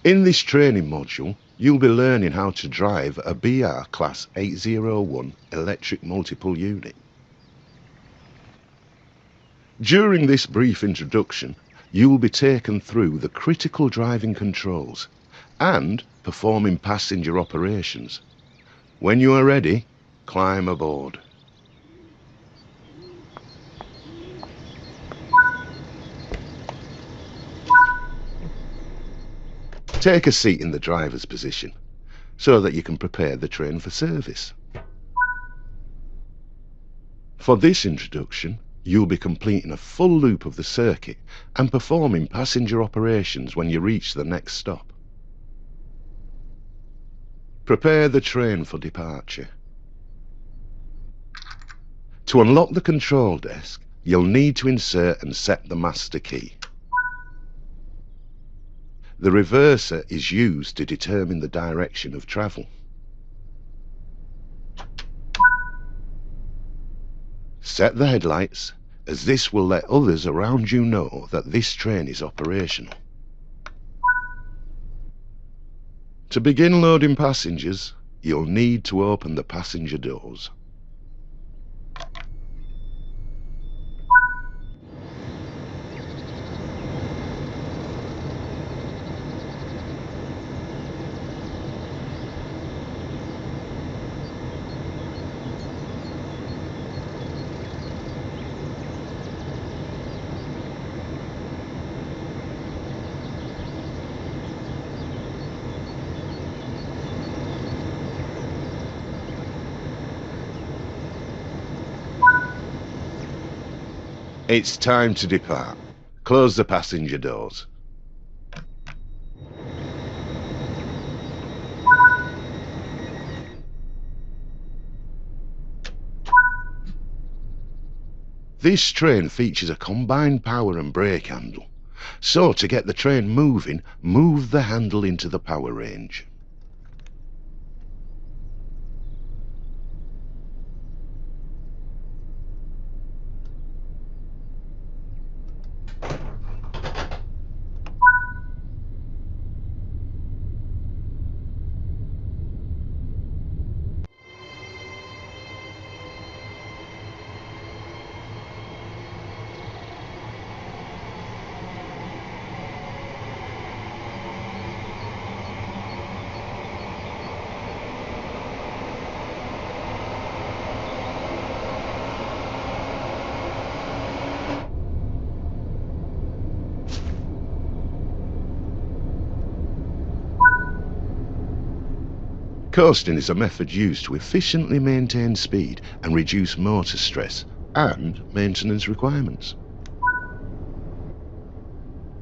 In this training module, you'll be learning how to drive a BR Class 801 electric multiple unit. During this brief introduction, you will be taken through the critical driving controls and performing passenger operations. When you are ready, climb aboard. Take a seat in the driver's position so that you can prepare the train for service. For this introduction, you'll be completing a full loop of the circuit and performing passenger operations when you reach the next stop. Prepare the train for departure. To unlock the control desk, you'll need to insert and set the master key. The reverser is used to determine the direction of travel. Set the headlights, as this will let others around you know that this train is operational. To begin loading passengers, you'll need to open the passenger doors. It's time to depart. Close the passenger doors. This train features a combined power and brake handle. So to get the train moving, move the handle into the power range. Coasting is a method used to efficiently maintain speed and reduce motor stress and maintenance requirements.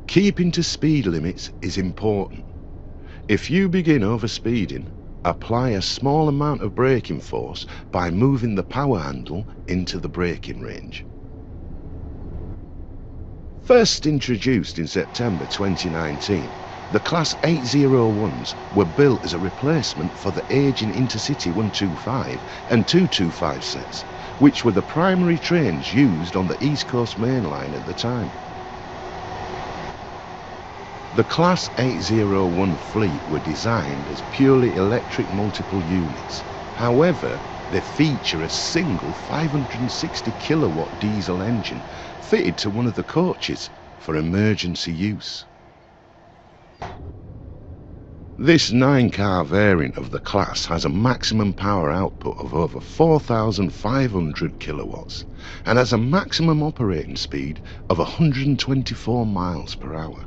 Keeping to speed limits is important. If you begin overspeeding, apply a small amount of braking force by moving the power handle into the braking range. First introduced in September 2019, the Class 801s were built as a replacement for the aging Intercity 125 and 225 sets, which were the primary trains used on the East Coast Main Line at the time. The Class 801 fleet were designed as purely electric multiple units. However, they feature a single 560 kilowatt diesel engine fitted to one of the coaches for emergency use. This 9-car variant of the class has a maximum power output of over 4,500 kilowatts and has a maximum operating speed of 124 miles per hour.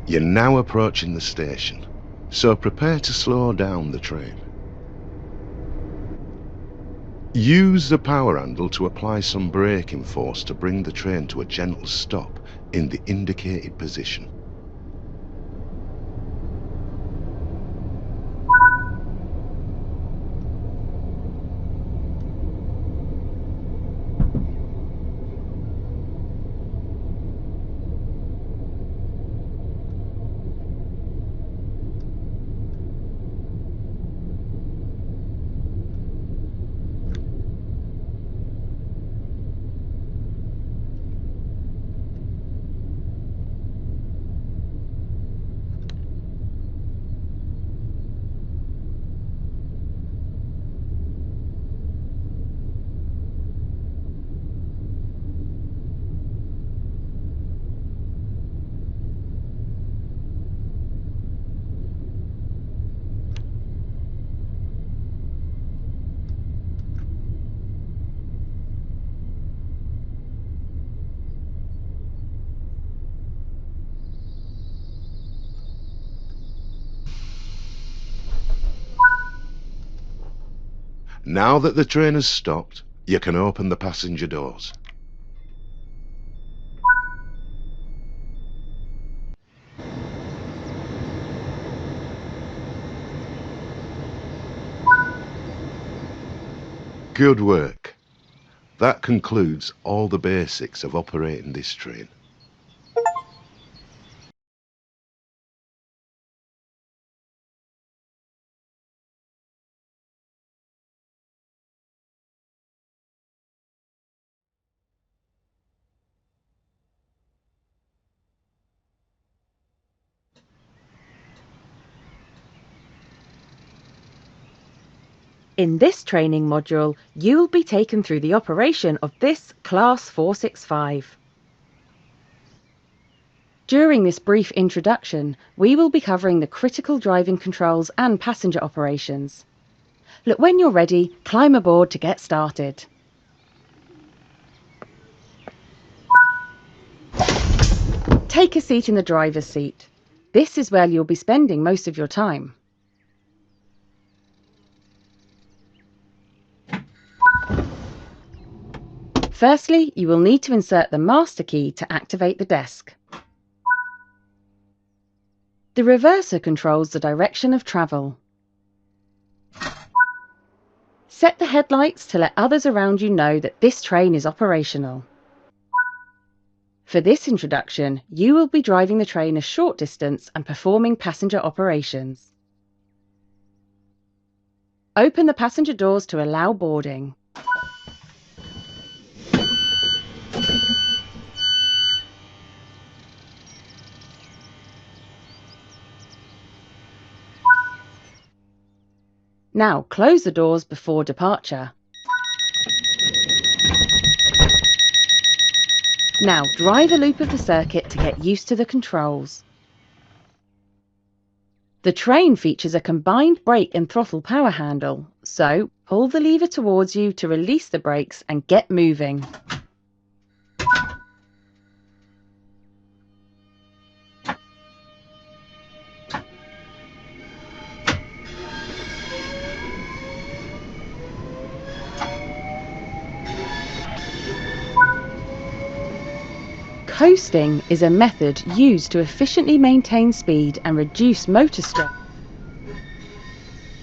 You're now approaching the station, so prepare to slow down the train. Use the power handle to apply some braking force to bring the train to a gentle stop in the indicated position. Now that the train has stopped, you can open the passenger doors. Good work. That concludes all the basics of operating this train. In this training module, you will be taken through the operation of this Class 465. During this brief introduction, we will be covering the critical driving controls and passenger operations. Look, when you're ready, climb aboard to get started. Take a seat in the driver's seat. This is where you'll be spending most of your time. Firstly, you will need to insert the master key to activate the desk. The reverser controls the direction of travel. Set the headlights to let others around you know that this train is operational. For this introduction, you will be driving the train a short distance and performing passenger operations. Open the passenger doors to allow boarding. Now close the doors before departure. Now drive a loop of the circuit to get used to the controls. The train features a combined brake and throttle power handle, so pull the lever towards you to release the brakes and get moving. Coasting is a method used to efficiently maintain speed and reduce motor stress.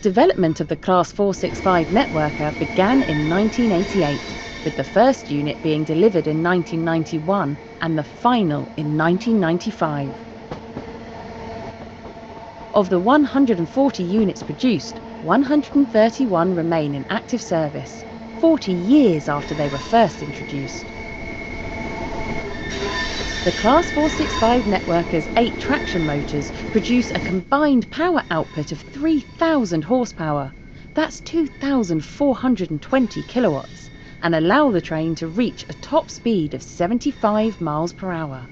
Development of the Class 465 networker began in 1988, with the first unit being delivered in 1991 and the final in 1995. Of the 140 units produced, 131 remain in active service, 40 years after they were first introduced. The Class 465 networker's 8 traction motors produce a combined power output of 3,000 horsepower, that's 2,420 kilowatts, and allow the train to reach a top speed of 75 miles per hour.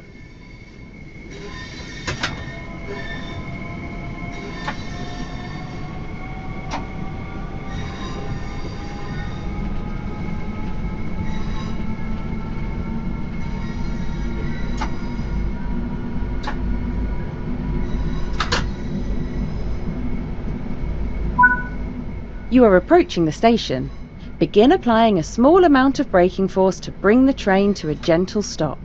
You are approaching the station. Begin applying a small amount of braking force to bring the train to a gentle stop.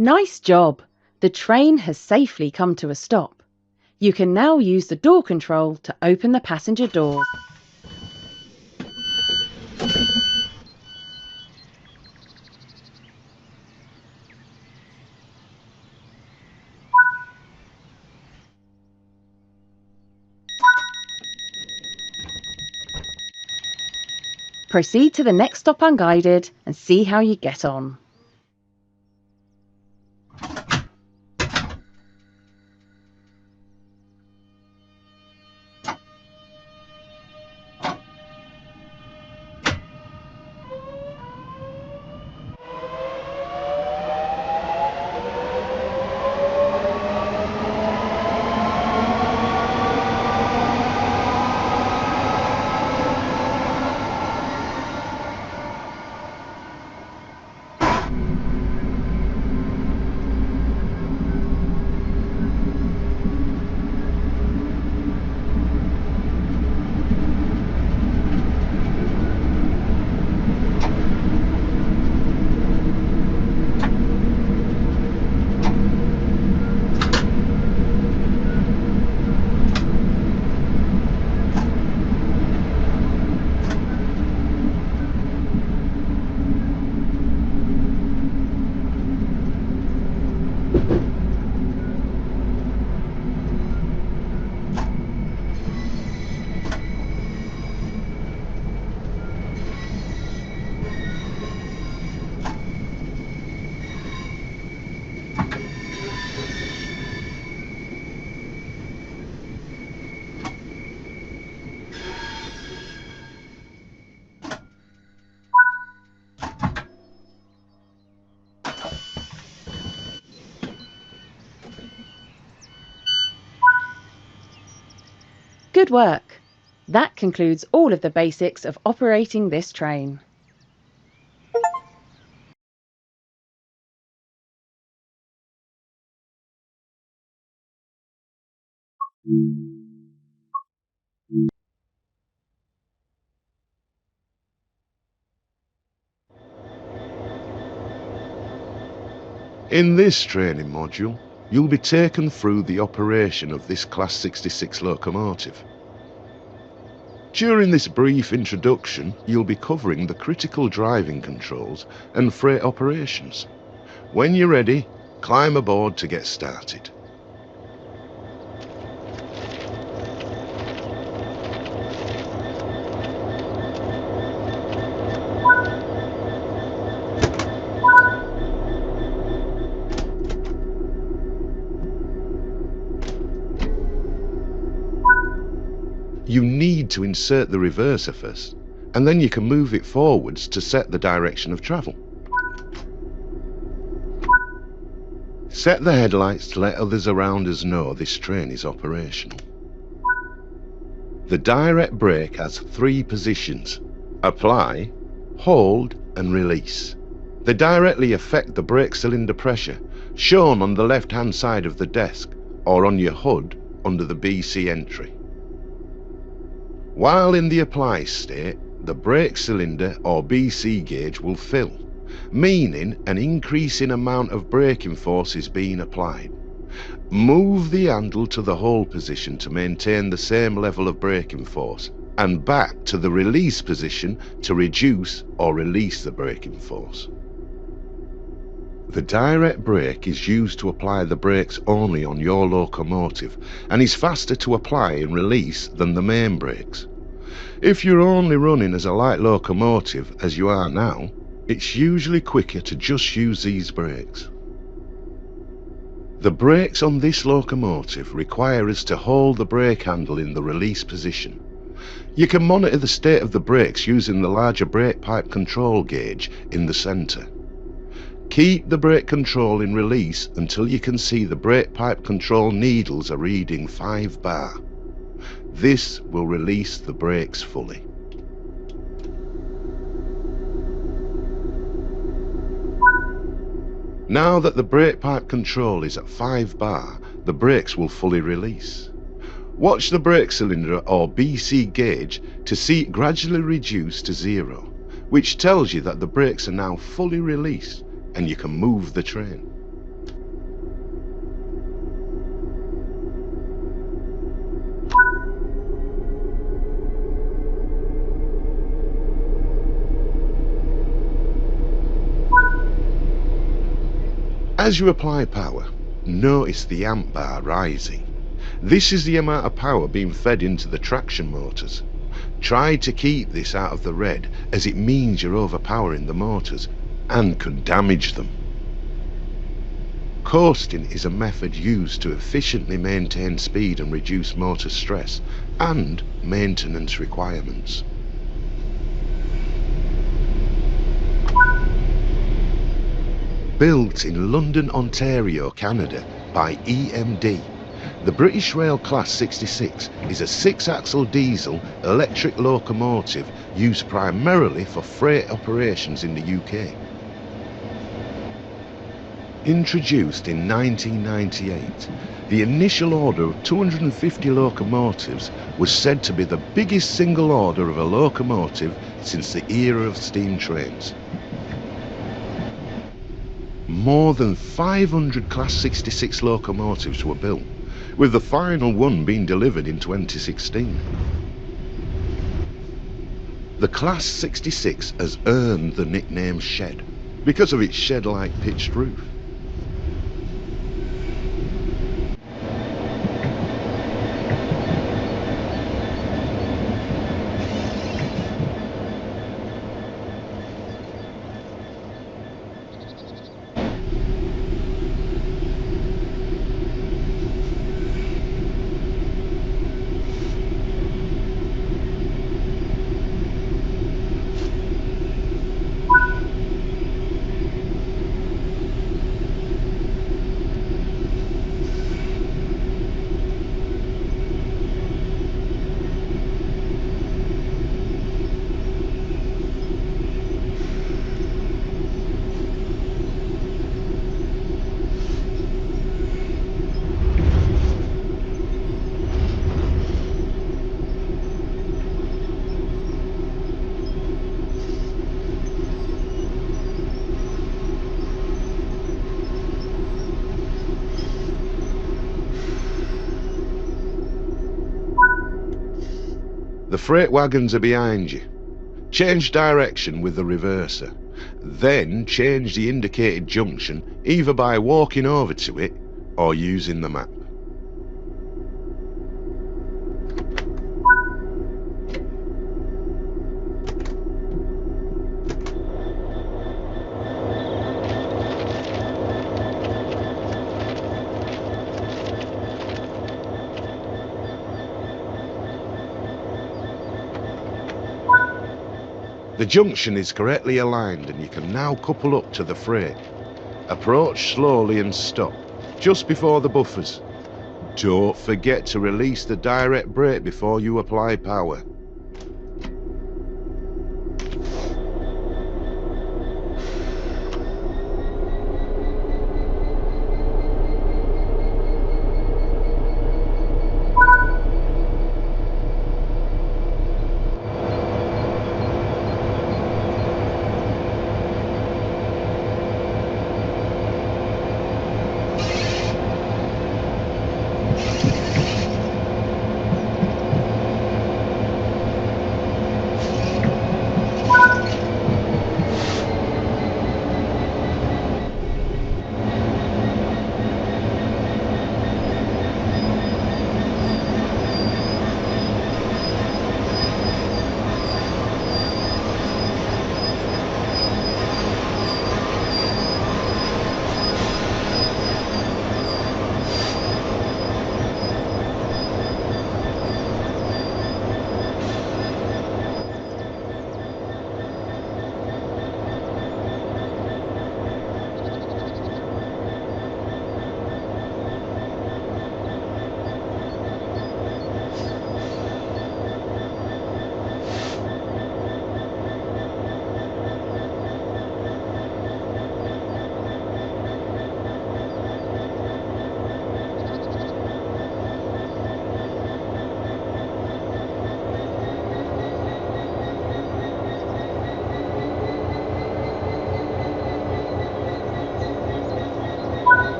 Nice job! The train has safely come to a stop. You can now use the door control to open the passenger doors. Proceed to the next stop unguided and see how you get on. Good work! That concludes all of the basics of operating this train. In this training module, you'll be taken through the operation of this Class 66 locomotive. During this brief introduction, you'll be covering the critical driving controls and freight operations. When you're ready, climb aboard to get started. You need to insert the reverser first, and then you can move it forwards to set the direction of travel. Set the headlights to let others around us know this train is operational. The direct brake has 3 positions: apply, hold and release. They directly affect the brake cylinder pressure, shown on the left-hand side of the desk or on your HUD under the BC entry. While in the apply state, the brake cylinder or BC gauge will fill, meaning an increasing amount of braking force is being applied. Move the handle to the hold position to maintain the same level of braking force, and back to the release position to reduce or release the braking force. The direct brake is used to apply the brakes only on your locomotive and is faster to apply and release than the main brakes. If you're only running as a light locomotive, as you are now, it's usually quicker to just use these brakes. The brakes on this locomotive require us to hold the brake handle in the release position. You can monitor the state of the brakes using the larger brake pipe control gauge in the centre. Keep the brake control in release until you can see the brake pipe control needles are reading 5 bar. This will release the brakes fully. Now that the brake pipe control is at 5 bar, the brakes will fully release. Watch the brake cylinder or BC gauge to see it gradually reduce to 0, which tells you that the brakes are now fully released and you can move the train. As you apply power, notice the amp bar rising. This is the amount of power being fed into the traction motors. Try to keep this out of the red, as it means you're overpowering the motors and could damage them. Coasting is a method used to efficiently maintain speed and reduce motor stress and maintenance requirements. Built in London, Ontario, Canada by EMD, the British Rail Class 66 is a 6-axle diesel electric locomotive used primarily for freight operations in the UK. Introduced in 1998, the initial order of 250 locomotives was said to be the biggest single order of a locomotive since the era of steam trains. More than 500 Class 66 locomotives were built, with the final one being delivered in 2016. The Class 66 has earned the nickname Shed because of its shed-like pitched roof. The freight wagons are behind you. Change direction with the reverser. Then change the indicated junction either by walking over to it or using the map. The junction is correctly aligned and you can now couple up to the freight. Approach slowly and stop, just before the buffers. Don't forget to release the direct brake before you apply power.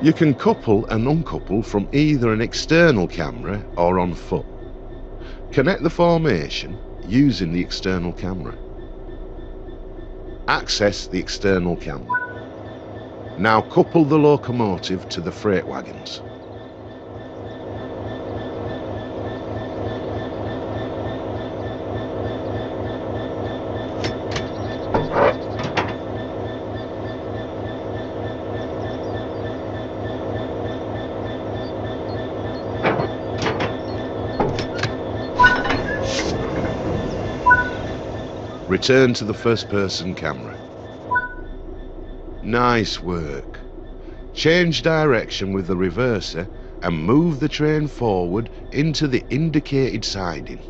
You can couple and uncouple from either an external camera or on foot. Connect the formation using the external camera. Access the external camera. Now couple the locomotive to the freight wagons. Return to the first-person camera. Nice work. Change direction with the reverser and move the train forward into the indicated siding.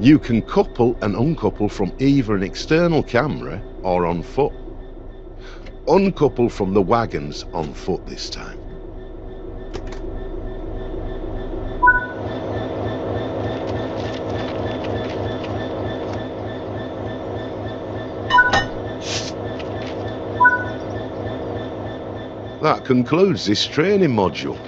You can couple and uncouple from either an external camera or on foot. Uncouple from the wagons on foot this time. That concludes this training module.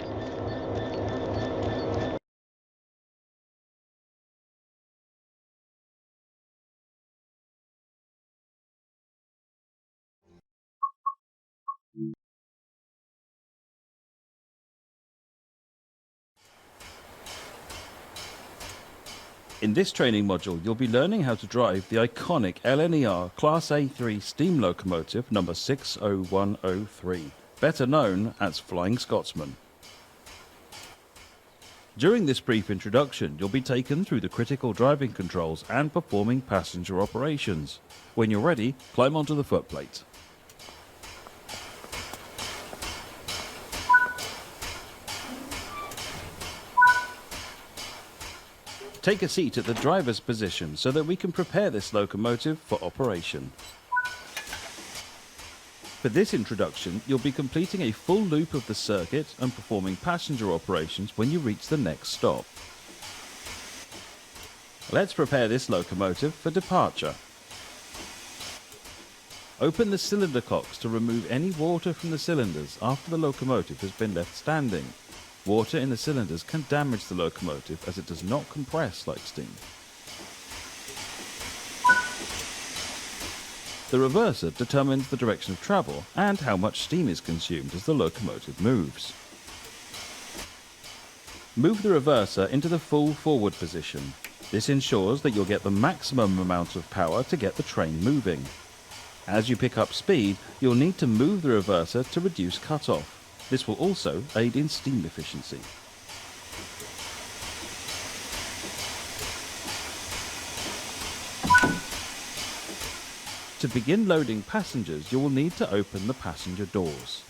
In this training module, you'll be learning how to drive the iconic LNER Class A3 steam locomotive number 60103, better known as Flying Scotsman. During this brief introduction, you'll be taken through the critical driving controls and performing passenger operations. When you're ready, climb onto the footplate. Take a seat at the driver's position so that we can prepare this locomotive for operation. For this introduction, you'll be completing a full loop of the circuit and performing passenger operations when you reach the next stop. Let's prepare this locomotive for departure. Open the cylinder cocks to remove any water from the cylinders after the locomotive has been left standing. Water in the cylinders can damage the locomotive as it does not compress like steam. The reverser determines the direction of travel and how much steam is consumed as the locomotive moves. Move the reverser into the full forward position. This ensures that you'll get the maximum amount of power to get the train moving. As you pick up speed, you'll need to move the reverser to reduce cut-off. This will also aid in steam efficiency. To begin loading passengers, you will need to open the passenger doors.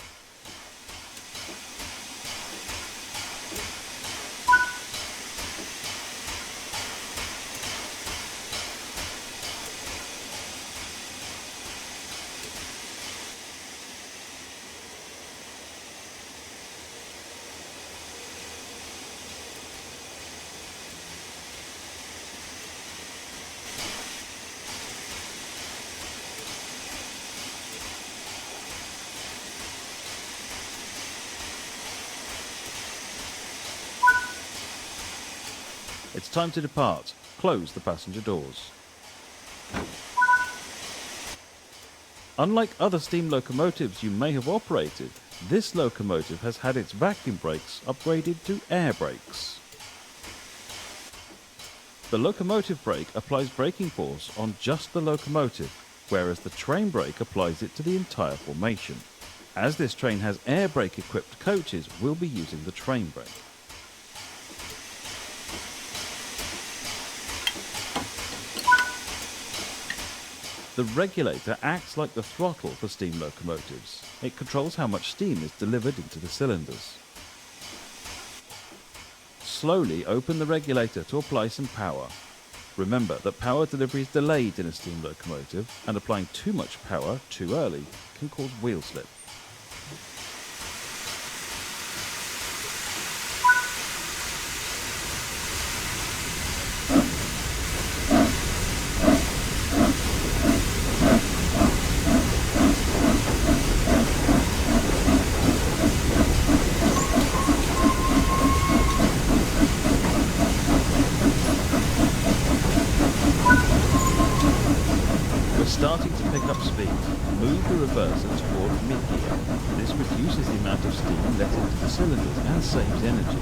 It's time to depart. Close the passenger doors. Unlike other steam locomotives you may have operated, this locomotive has had its vacuum brakes upgraded to air brakes. The locomotive brake applies braking force on just the locomotive, whereas the train brake applies it to the entire formation. As this train has air brake equipped coaches, we'll be using the train brake. The regulator acts like the throttle for steam locomotives. It controls how much steam is delivered into the cylinders. Slowly open the regulator to apply some power. Remember that power delivery is delayed in a steam locomotive, and applying too much power too early can cause wheel slip. Starting to pick up speed, move the reverser toward mid-gear. This reduces the amount of steam let into the cylinders and saves energy.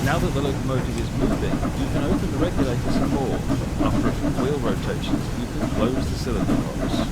Now that the locomotive is moving, you can open the regulator some more. After a few wheel rotations, you can close the cylinder locks.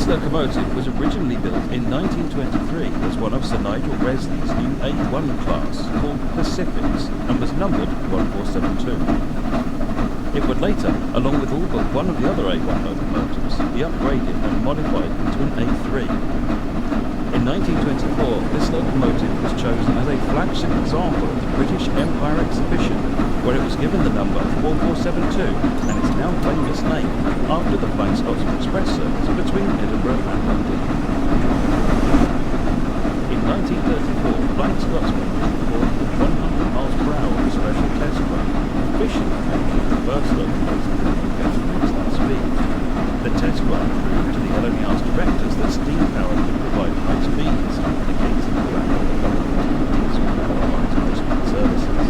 Locomotive was originally built in 1923 as one of Sir Nigel Resley's new A1 class called Pacifics and was numbered 1472. It would later, along with all but one of the other A1 locomotives, be upgraded and modified into an A3. In 1924, this locomotive was chosen as a flagship example of the British Empire exhibition, where it was given the number 4472 and its now famous name after the Flying Scotsman Express service between Peterborough and London. In 1934, Flying Scotsman performed 100 miles per hour on a special test run, officially making the first locomotive that could reach that speed. The test run proved to the LNER's directors that steam power could provide high speeds, indicating the lack of the government to power high-speed services.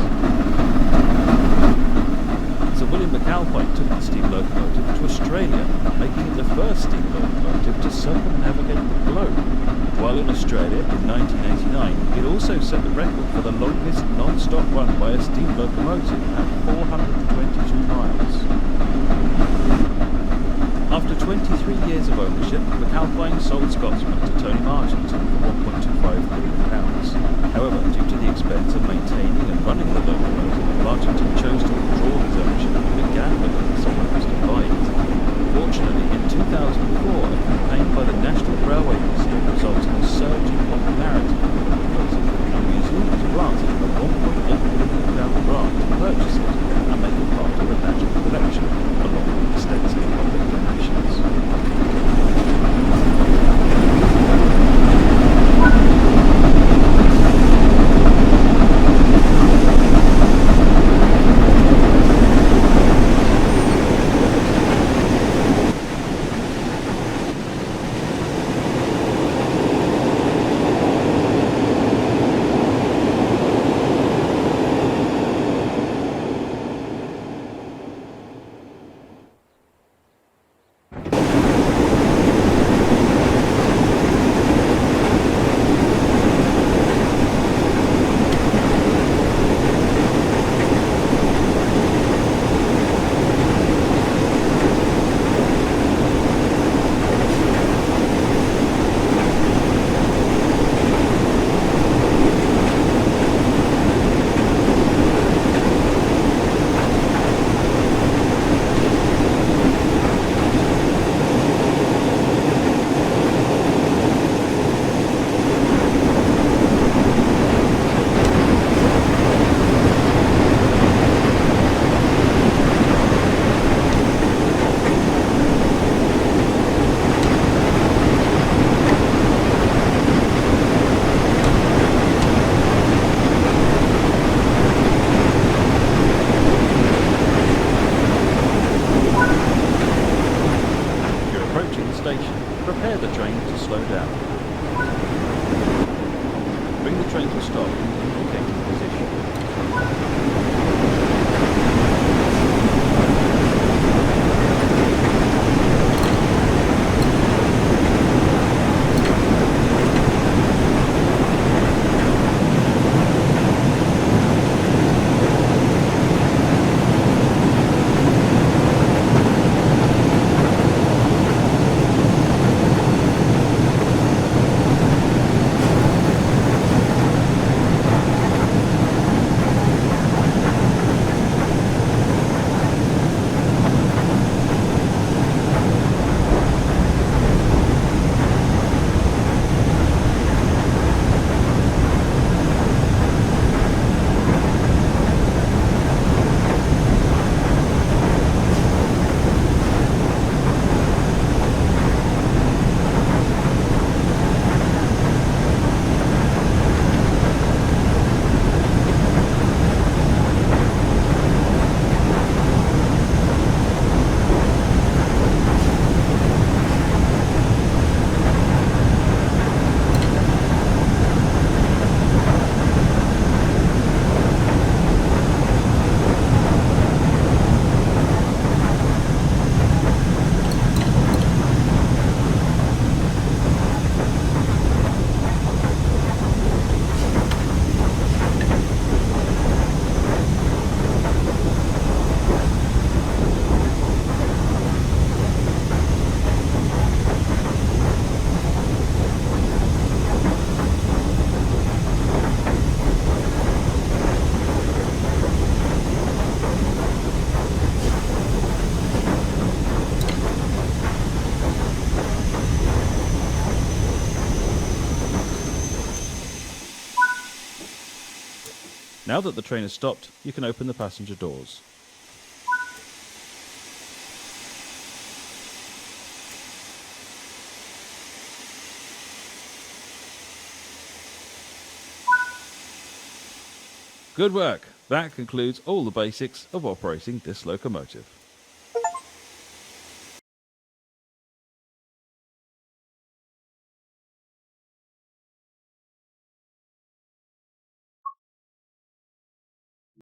Sir William McAlpine took the steam locomotive to Australia, making it the first steam locomotive to circumnavigate the globe. While in Australia in 1989, it also set the record for the longest non-stop run by a steam locomotive at 422 miles. After 23 years of ownership, McAlpine sold Scotsman to Tony Marchington for £1.25 million. However, due to the expense of maintaining and running the locomotive, Marchington chose to withdraw his ownership and began looking for someone who to buy it. Fortunately, in 2004, a campaign by the National Railway Museum resulted in a surge in popularity bring the train to a stop in the indicated position. Now that the train has stopped, you can open the passenger doors. Good work! That concludes all the basics of operating this locomotive.